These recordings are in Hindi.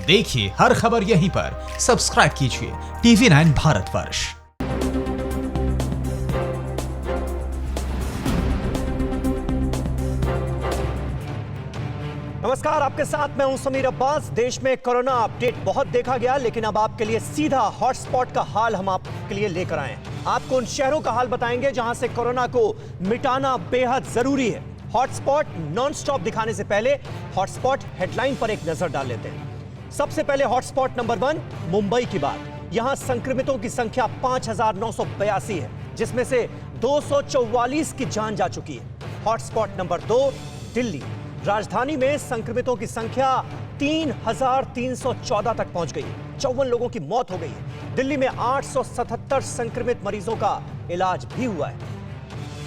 देखिए हर खबर यहीं पर, सब्सक्राइब कीजिए TV9 भारतवर्ष। नमस्कार, आपके साथ मैं हूं समीर अब्बास। देश में कोरोना अपडेट बहुत देखा गया, लेकिन अब आपके लिए सीधा हॉटस्पॉट का हाल हम आपके लिए लेकर आए हैं। आपको उन शहरों का हाल बताएंगे जहां से कोरोना को मिटाना बेहद जरूरी है। हॉटस्पॉट नॉन स्टॉप दिखाने से पहले हॉटस्पॉट हेडलाइन पर एक नजर डाल लेते हैं। सबसे पहले हॉटस्पॉट नंबर 1 मुंबई की बात। यहां संक्रमितों की संख्या 5982 है, जिसमें से 244 की जान जा चुकी है। Hotspot number 2 Delhi. राजधानी में संक्रमितों की संख्या 3314 तक पहुंच गई है। 54 लोगों की मौत हो गई है। दिल्ली में 877 संक्रमित मरीजों का इलाज भी हुआ है।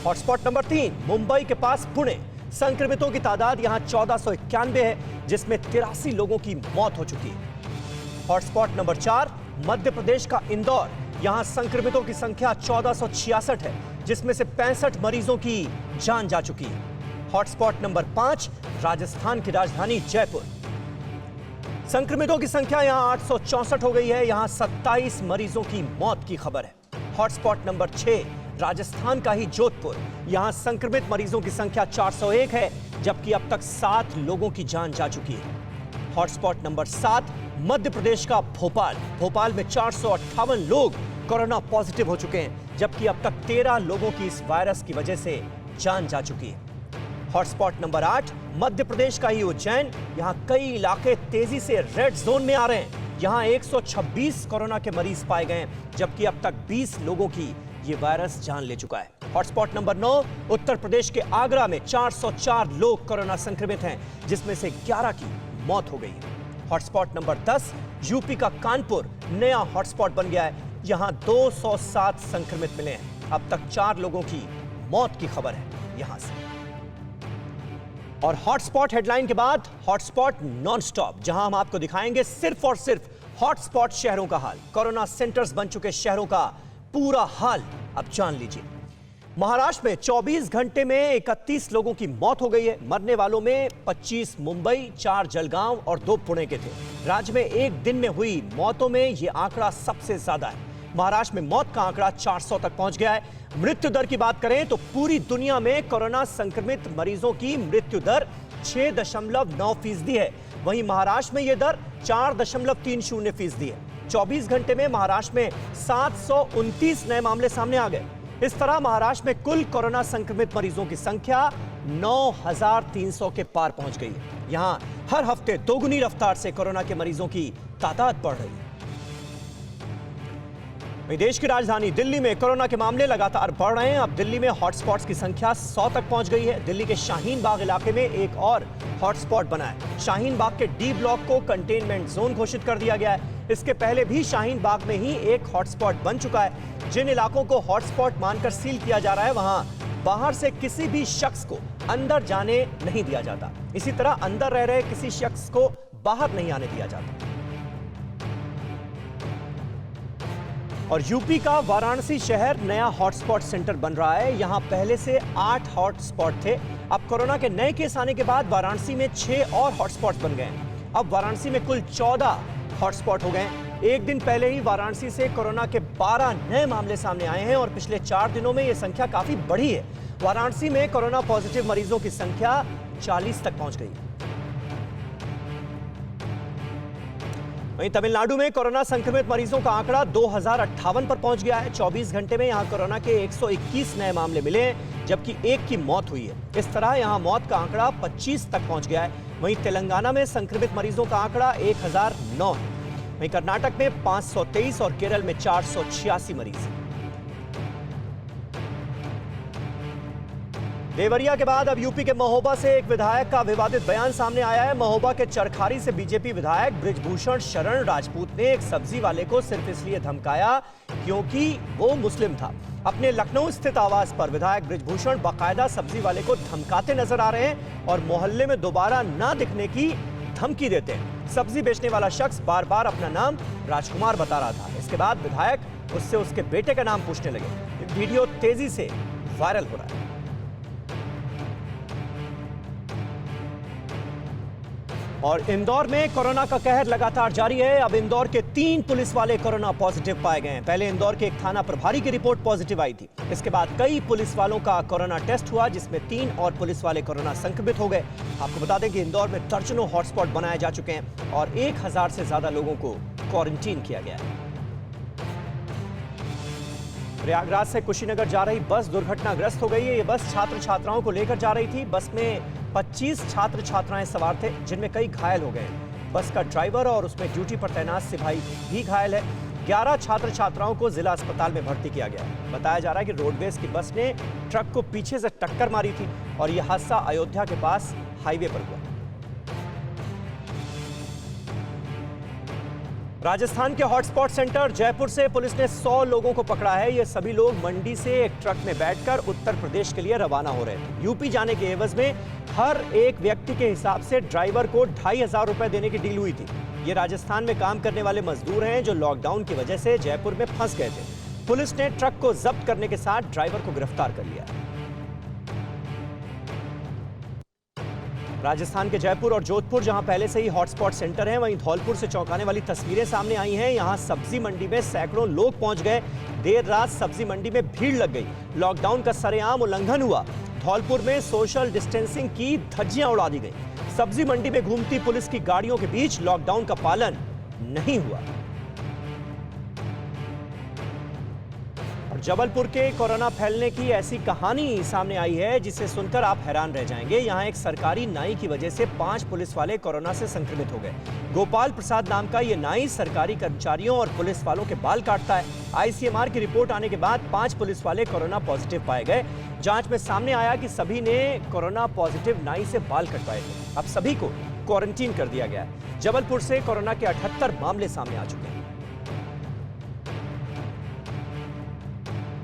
हॉटस्पॉट नंबर 3 मुंबई के पास पुणे। संक्रमितों की तादाद यहां 1491 है, जिसमें 83 लोगों की मौत हो चुकी है। हॉटस्पॉट नंबर 4 मध्य प्रदेश का इंदौर। यहां संक्रमितों की संख्या 1466 है, जिसमें से 65 मरीजों की जान जा चुकी है। हॉटस्पॉट नंबर 5 राजस्थान की राजधानी जयपुर। संक्रमितों की संख्या यहां 864 हो गई है। यहां 27 मरीजों की मौत की खबर है। हॉटस्पॉट नंबर 6 राजस्थान का ही जोधपुर। यहां संक्रमित मरीजों की संख्या 401 है, जबकि अब तक 7 लोगों की जान जा चुकी है। हॉटस्पॉट नंबर 7 मध्य प्रदेश का भोपाल। भोपाल में 458 लोग कोरोना पॉजिटिव हो चुके हैं, जबकि अब तक 13 लोगों की इस वायरस की वजह से जान जा चुकी है। हॉटस्पॉट नंबर 8 मध्य प्रदेश का ही उज्जैन। यहां कई इलाके तेजी से रेड जोन में आ रहे हैं। यहां 126 कोरोना के मरीज पाए गए, जबकि अब तक 20 लोगों की ये वायरस जान ले चुका है। हॉटस्पॉट नंबर 9 उत्तर प्रदेश के आगरा में 404 लोग कोरोना संक्रमित हैं, जिसमें से 11 की मौत हो गई है। हॉटस्पॉट नंबर 10 यूपी का कानपुर नया हॉटस्पॉट बन गया है। यहां 207 संक्रमित मिले हैं। अब तक 4 लोगों की मौत की खबर है यहां से। और हॉटस्पॉट हेडलाइन के बाद हॉटस्पॉट नॉनस्टॉप, जहां हम आपको दिखाएंगे सिर्फ और सिर्फ हॉटस्पॉट शहरों का हाल। कोरोना सेंटर्स बन चुके शहरों का पूरा हाल अब जान लीजिए। महाराष्ट्र में 24 घंटे में 31 लोगों की मौत हो गई है। मरने वालों में 25 मुंबई, 4 जलगांव और 2 पुणे के थे। राज्य में एक दिन में हुई मौतों में यह आंकड़ा सबसे ज्यादा है। महाराष्ट्र में मौत का आंकड़ा 400 तक पहुंच गया है। मृत्यु दर की बात करें तो पूरी दुनिया में कोरोना संक्रमित मरीजों की मृत्यु दर 6.9% है। वहीं महाराष्ट्र में यह दर 4.30% है। 24 घंटे में महाराष्ट्र में 729 नए मामले सामने आ गए। इस तरह महाराष्ट्र में कुल कोरोना संक्रमित मरीजों की संख्या 9300 के पार पहुंच गई है। यहां हर हफ्ते दोगुनी रफ्तार से कोरोना के मरीजों की तादाद बढ़ रही है। देश की राजधानी दिल्ली में कोरोना के मामले लगातार बढ़ रहे हैं। अब दिल्ली में हॉटस्पॉट्स की संख्या 100 तक पहुंच गई है। दिल्ली के शाहीन बाग इलाके में एक और हॉटस्पॉट बना है। शाहीन बाग के डी ब्लॉक को कंटेनमेंट जोन घोषित कर दिया गया है। इसके पहले भी शाहीन बाग में ही एक हॉटस्पॉट बन चुका है। जिन इलाकों को हॉटस्पॉट मानकर सील किया जा रहा है, वहां बाहर से किसी भी शख्स को अंदर जाने नहीं दिया जाता। इसी तरह अंदर रह रहे किसी शख्स को बाहर नहीं आने दिया जाता। और यूपी का वाराणसी शहर नया हॉटस्पॉट सेंटर बन रहा है। यहां पहले से 8 हॉटस्पॉट थे। अब कोरोना के नए केस आने के बाद वाराणसी में 6 और हॉटस्पॉट बन गए। अब वाराणसी में कुल 14 हॉटस्पॉट हो गए। एक दिन पहले ही वाराणसी से कोरोना के 12 नए मामले सामने आए हैं और पिछले 4 दिनों में यह संख्या काफी बढ़ी है। वाराणसी में कोरोना पॉजिटिव मरीजों की संख्या 40 तक पहुंच गई। वहीं तमिलनाडु में कोरोना संक्रमित मरीजों का आंकड़ा 2058 पर पहुंच गया है। 24 घंटे में यहां कोरोना के 121 नए मामले मिले हैं, जबकि एक की मौत हुई है। इस तरह यहां मौत का आंकड़ा 25 तक पहुंच गया है। वहीं तेलंगाना में संक्रमित मरीजों का आंकड़ा 1009 है। वहीं कर्नाटक में 523 और केरल में 486 मरीज हैं। देवरिया के बाद अब यूपी के महोबा से एक विधायक का विवादित बयान सामने आया है। महोबा के चरखारी से बीजेपी विधायक बृजभूषण शरण राजपूत ने एक सब्जी वाले को सिर्फ इसलिए धमकाया क्योंकि वो मुस्लिम था। अपने लखनऊ स्थित आवास पर विधायक बृजभूषण बाकायदा सब्जी वाले को धमकाते नजर आ रहे हैं और मोहल्ले में दोबारा ना दिखने की धमकी देते हैं। सब्जी बेचने वाला शख्स बार बार अपना नाम राजकुमार बता रहा था। इसके बाद विधायक उससे उसके बेटे का नाम पूछने लगे। वीडियो तेजी से वायरल हो रहा है। और इंदौर में कोरोना का कहर लगातार जारी है। अब इंदौर के 3 पुलिस वाले कोरोना पॉजिटिव पाए गए हैं। पहले इंदौर के एक थाना प्रभारी की रिपोर्ट पॉजिटिव आई थी। इसके बाद कई पुलिस वालों का कोरोना टेस्ट हुआ, जिसमें 3 और पुलिस वाले कोरोना संक्रमित हो गए। आपको बता दें कि इंदौर में दर्जनों हॉटस्पॉट बनाए जा चुके हैं और 1000 से ज्यादा लोगों को क्वारंटीन किया गया है। प्रयागराज से कुशीनगर जा रही बस दुर्घटनाग्रस्त हो गई है। ये बस छात्र छात्राओं को लेकर जा रही थी। बस में 25 छात्र छात्राएं सवार थे, जिनमें कई घायल हो गए। बस का ड्राइवर और उसमें ड्यूटी पर तैनात सिपाही भी घायल है। 11 छात्र छात्राओं को जिला अस्पताल में भर्ती किया गया है। बताया जा रहा है कि रोडवेज की बस ने ट्रक को पीछे से टक्कर मारी थी और यह हादसा अयोध्या के पास हाईवे पर हुआ। राजस्थान के हॉटस्पॉट सेंटर जयपुर से पुलिस ने 100 लोगों को पकड़ा है। ये सभी लोग मंडी से एक ट्रक में बैठकर उत्तर प्रदेश के लिए रवाना हो रहे थे। यूपी जाने के एवज में हर एक व्यक्ति के हिसाब से ड्राइवर को 2500 रुपए देने की डील हुई थी। ये राजस्थान में काम करने वाले मजदूर हैं जो लॉकडाउन की वजह से जयपुर में फंस गए थे। पुलिस ने ट्रक को जब्त करने के साथ ड्राइवर को गिरफ्तार कर लिया। राजस्थान के जयपुर और जोधपुर जहां पहले से ही हॉटस्पॉट सेंटर हैं, वहीं धौलपुर से चौंकाने वाली तस्वीरें सामने आई हैं। यहां सब्जी मंडी में सैकड़ों लोग पहुंच गए। देर रात सब्जी मंडी में भीड़ लग गई। लॉकडाउन का सरेआम उल्लंघन हुआ। धौलपुर में सोशल डिस्टेंसिंग की धज्जियां उड़ा दी गई। सब्जी मंडी में घूमती पुलिस की गाड़ियों के बीच लॉकडाउन का पालन नहीं हुआ। जबलपुर के कोरोना फैलने की ऐसी कहानी सामने आई है जिसे सुनकर आप हैरान रह जाएंगे। यहां एक सरकारी नाई की वजह से 5 पुलिस वाले कोरोना से संक्रमित हो गए। गोपाल प्रसाद नाम का यह नाई सरकारी कर्मचारियों और पुलिस वालों के बाल काटता है। आईसीएमआर की रिपोर्ट आने के बाद 5 पुलिस वाले कोरोना पॉजिटिव पाए गए। जांच में सामने आया कि सभी ने कोरोना पॉजिटिव नाई से बाल कटवाए थे। अब सभी को क्वारंटीन कर दिया गया है। जबलपुर से कोरोना के 78 मामले सामने आ चुके हैं।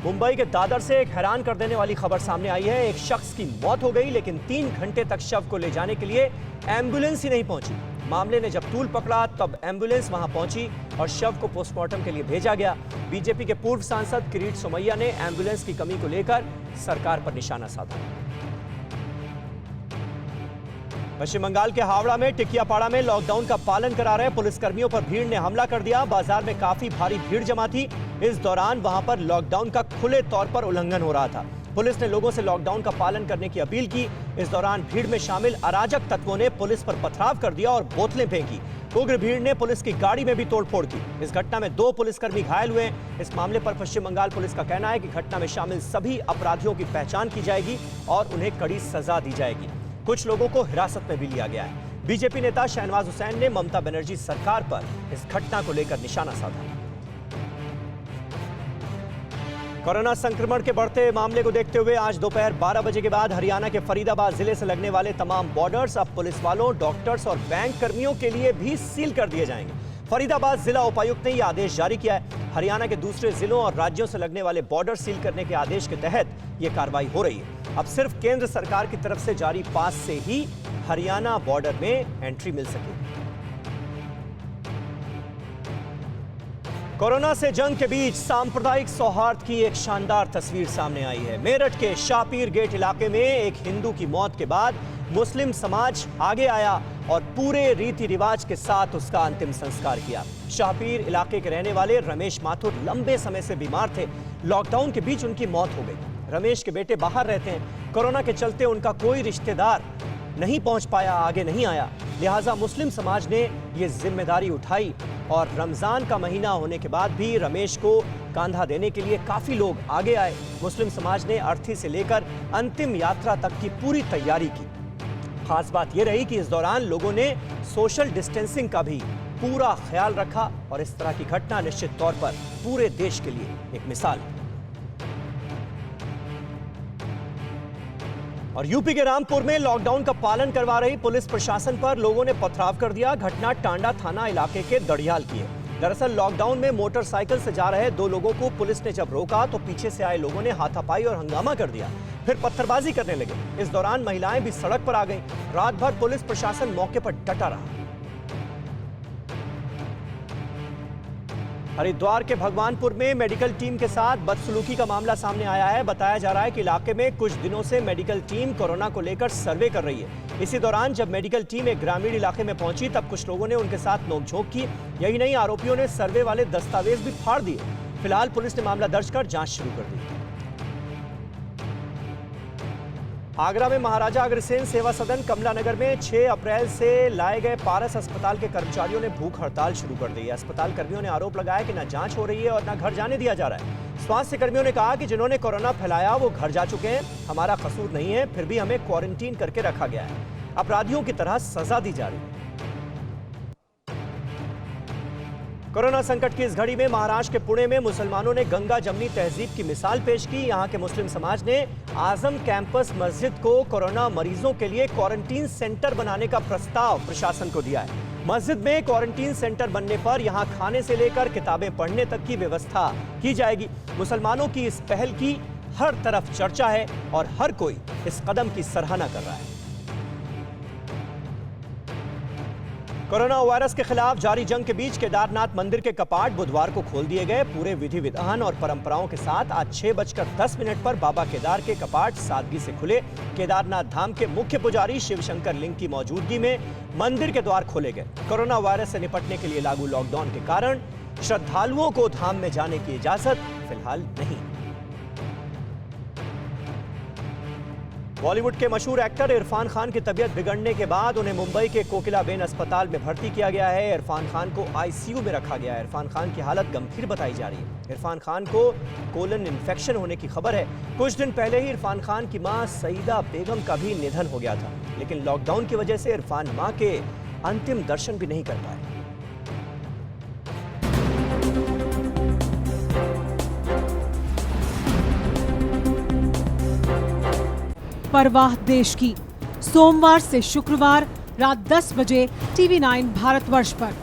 मुंबई के दादर से एक हैरान कर देने वाली खबर सामने आई है। एक शख्स की मौत हो गई, लेकिन 3 घंटे तक शव को ले जाने के लिए एम्बुलेंस ही नहीं पहुंची। मामले ने जब तूल पकड़ा तब एम्बुलेंस वहां पहुंची और शव को पोस्टमार्टम के लिए भेजा गया। बीजेपी के पूर्व सांसद किरीट सोमैया ने एम्बुलेंस की कमी को लेकर सरकार पर निशाना साधा। पश्चिम बंगाल के हावड़ा में टिकियापाड़ा में लॉकडाउन का पालन करा रहे पुलिसकर्मियों पर भीड़ ने हमला कर दिया। बाजार में काफी भारी भीड़ जमा थी। इस दौरान वहां पर लॉकडाउन का खुले तौर पर उल्लंघन हो रहा था। पुलिस ने लोगों से लॉकडाउन का पालन करने की अपील की। इस दौरान भीड़ में शामिल अराजक तत्वों ने पुलिस पर पथराव कर दिया और बोतलें फेंकी। उग्र भीड़ ने पुलिस की गाड़ी में भी तोड़फोड़ की। इस घटना में 2 पुलिसकर्मी घायल हुए। इस मामले पर पश्चिम बंगाल पुलिस का कहना है कि घटना में शामिल सभी अपराधियों की पहचान की जाएगी और उन्हें कड़ी सजा दी जाएगी। कुछ लोगों को हिरासत में भी लिया गया है। बीजेपी नेता शहनवाज हुसैन ने ममता बनर्जी सरकार पर इस घटना को लेकर निशाना साधा। कोरोना संक्रमण के बढ़ते मामले को देखते हुए आज दोपहर 12 बजे के बाद हरियाणा के फरीदाबाद जिले से लगने वाले तमाम बॉर्डर्स अब पुलिस वालों, डॉक्टर्स और बैंक कर्मियों के लिए भी सील कर दिए जाएंगे। फरीदाबाद जिला उपायुक्त ने यह आदेश जारी किया है। हरियाणा के दूसरे जिलों और राज्यों से लगने वाले बॉर्डर सील करने के आदेश के तहत यह कार्रवाई हो रही है। अब सिर्फ केंद्र सरकार की तरफ से जारी पास से ही हरियाणा बॉर्डर में एंट्री मिल सकेगी। कोरोना से जंग के बीच सांप्रदायिक सौहार्द की एक शानदार तस्वीर सामने आई है। मेरठ के शाहपीर गेट इलाके में एक हिंदू की मौत के बाद मुस्लिम समाज आगे आया और पूरे रीति रिवाज के साथ उसका अंतिम संस्कार किया। शाहपीर इलाके के रहने वाले रमेश माथुर लंबे समय से बीमार थे। लॉकडाउन के बीच उनकी मौत हो गई। रमेश के बेटे बाहर रहते हैं। कोरोना के चलते उनका कोई रिश्तेदार नहीं पहुंच पाया, आगे नहीं आया। लिहाजा मुस्लिम समाज ने यह जिम्मेदारी उठाई और रमजान का महीना होने के बाद भी रमेश को कांधा देने के लिए काफी लोग आगे आए। मुस्लिम समाज ने अर्थी से लेकर अंतिम यात्रा तक की पूरी तैयारी की। खास बात यह रही कि इस दौरान लोगों ने सोशल डिस्टेंसिंग का भी पूरा ख्याल रखा और इस तरह की घटना निश्चित तौर पर पूरे देश के लिए एक मिसाल है। और यूपी के रामपुर में लॉकडाउन का पालन करवा रही पुलिस प्रशासन पर लोगों ने पथराव कर दिया। घटना टांडा थाना इलाके के दड़ियाल की है। दरअसल लॉकडाउन में मोटरसाइकिल से जा रहे 2 लोगों को पुलिस ने जब रोका तो पीछे से आए लोगों ने हाथापाई और हंगामा कर दिया, फिर पत्थरबाजी करने लगे। इस दौरान महिलाएं भी सड़क पर आ गईं। रात भर पुलिस प्रशासन मौके पर डटा रहा। हरिद्वार के भगवानपुर में मेडिकल टीम के साथ बदसलूकी का मामला सामने आया है। बताया जा रहा है कि इलाके में कुछ दिनों से मेडिकल टीम कोरोना को लेकर सर्वे कर रही है। इसी दौरान जब मेडिकल टीम एक ग्रामीण इलाके में पहुंची तब कुछ लोगों ने उनके साथ नोकझोंक की। यही नहीं, आरोपियों ने सर्वे वाले दस्तावेज भी फाड़ दिए। फिलहाल पुलिस ने मामला दर्ज कर जांच शुरू कर दी। आगरा में महाराजा अग्रसेन सेवा सदन कमला नगर में 6 अप्रैल से लाए गए पारस अस्पताल के कर्मचारियों ने भूख हड़ताल शुरू कर दी है। अस्पताल कर्मियों ने आरोप लगाया कि न जांच हो रही है और न घर जाने दिया जा रहा है। स्वास्थ्य कर्मियों ने कहा कि जिन्होंने कोरोना फैलाया वो घर जा चुके हैं, हमारा कसूर नहीं है, फिर भी हमें क्वारंटीन करके रखा गया है। अपराधियों की तरह सजा दी जा रही है। कोरोना संकट की इस घड़ी में महाराष्ट्र के पुणे में मुसलमानों ने गंगा जमनी तहजीब की मिसाल पेश की। यहां के मुस्लिम समाज ने आजम कैंपस मस्जिद को कोरोना मरीजों के लिए क्वारंटीन सेंटर बनाने का प्रस्ताव प्रशासन को दिया है। मस्जिद में क्वारंटीन सेंटर बनने पर यहां खाने से लेकर किताबें पढ़ने तक की व्यवस्था की जाएगी। मुसलमानों की इस पहल की हर तरफ चर्चा है और हर कोई इस कदम की सराहना कर रहा है। कोरोना वायरस के खिलाफ जारी जंग के बीच केदारनाथ मंदिर के कपाट बुधवार को खोल दिए गए। पूरे विधि विधान और परंपराओं के साथ आज 6:10 पर बाबा केदार के कपाट सादगी से खुले। केदारनाथ धाम के मुख्य पुजारी शिवशंकर लिंग की मौजूदगी में मंदिर के द्वार खोले गए। कोरोना वायरस से निपटने के लिए लागू लॉकडाउन के कारण श्रद्धालुओं को धाम में जाने की इजाजत फिलहाल नहीं। बॉलीवुड के मशहूर एक्टर इरफान खान की तबीयत बिगड़ने के बाद उन्हें मुंबई के कोकिलाबेन अस्पताल में भर्ती किया गया है। इरफान खान को आईसीयू में रखा गया है। इरफान खान की हालत गंभीर बताई जा रही है। इरफान खान को कोलन इन्फेक्शन होने की खबर है। कुछ दिन पहले ही इरफान खान की मां सईदा बेगम का भी निधन हो गया था, लेकिन लॉकडाउन की वजह से इरफान मां के अंतिम दर्शन भी नहीं कर पाए। परवाह देश की, सोमवार से शुक्रवार रात 10 बजे TV9 भारतवर्ष पर।